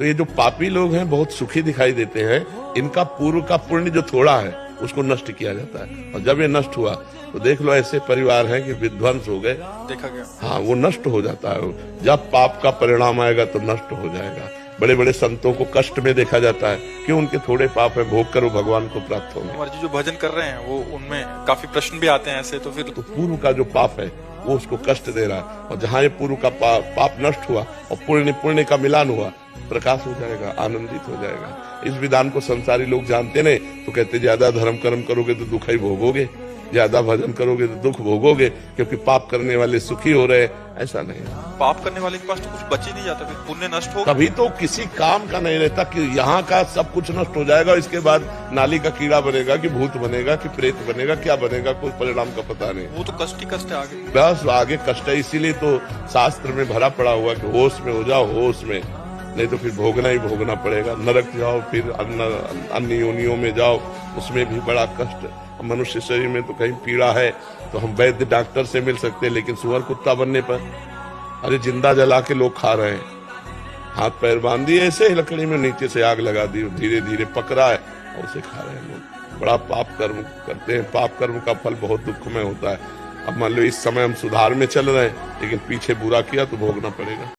तो ये जो पापी लोग हैं बहुत सुखी दिखाई देते हैं। इनका पूर्व का पुण्य जो थोड़ा है उसको नष्ट किया जाता है, और जब ये नष्ट हुआ तो देख लो ऐसे परिवार हैं कि विध्वंस हो गए, देखा गया। हाँ, वो नष्ट हो जाता है। जब पाप का परिणाम आएगा तो नष्ट हो जाएगा। बड़े बड़े संतों को कष्ट में देखा जाता है, क्यों? उनके थोड़े पाप है, भोग कर वो भगवान को प्राप्त होंगे। कुमार जी जो भजन कर रहे हैं वो उनमें काफी प्रश्न भी आते हैं ऐसे, तो फिर तो पूर्व का जो पाप है वो उसको कष्ट दे रहा है, और जहाँ ये पूर्व का पाप नष्ट हुआ और पुण्य का मिलान हुआ, प्रकाश हो जाएगा, आनंदित हो जाएगा। इस विधान को संसारी लोग जानते नहीं, तो कहते ज्यादा धर्म कर्म करोगे तो दुख ही भोगोगे, ज्यादा भजन करोगे तो दुख भोगोगे, क्योंकि पाप करने वाले सुखी हो रहे। ऐसा नहीं है, पाप करने वाले के पास तो कुछ बच ही नहीं जाता, फिर पुण्य नष्ट हो। कभी तो किसी काम का नहीं रहता कि यहाँ का सब कुछ नष्ट हो जाएगा, इसके बाद नाली का कीड़ा बनेगा कि भूत बनेगा कि प्रेत बनेगा, क्या बनेगा, कोई परिणाम का पता नहीं। वो तो कष्ट ही कष्ट है आगे। बस आगे कष्ट है, इसीलिए तो शास्त्र में भरा पड़ा हुआ कि होश में हो जाओ, होश में, नहीं तो फिर भोगना ही भोगना पड़ेगा। नरक जाओ, फिर अन्य योनियों में जाओ, उसमें भी बड़ा कष्ट। मनुष्य शरीर में तो कहीं पीड़ा है तो हम वैद्य डॉक्टर से मिल सकते हैं, लेकिन सुअर कुत्ता बनने पर अरे जिंदा जला के लोग खा रहे हैं, हाथ पैर बांध दिए ऐसे ही लकड़ी में, नीचे से आग लगा दी, धीरे धीरे पक रहा है और उसे खा रहे हैं लोग। बड़ा पाप कर्म करते हैं, पाप कर्म का फल बहुत दुखमय होता है। अब मान लो इस समय हम सुधार में चल रहे हैं, लेकिन पीछे बुरा किया तो भोगना पड़ेगा।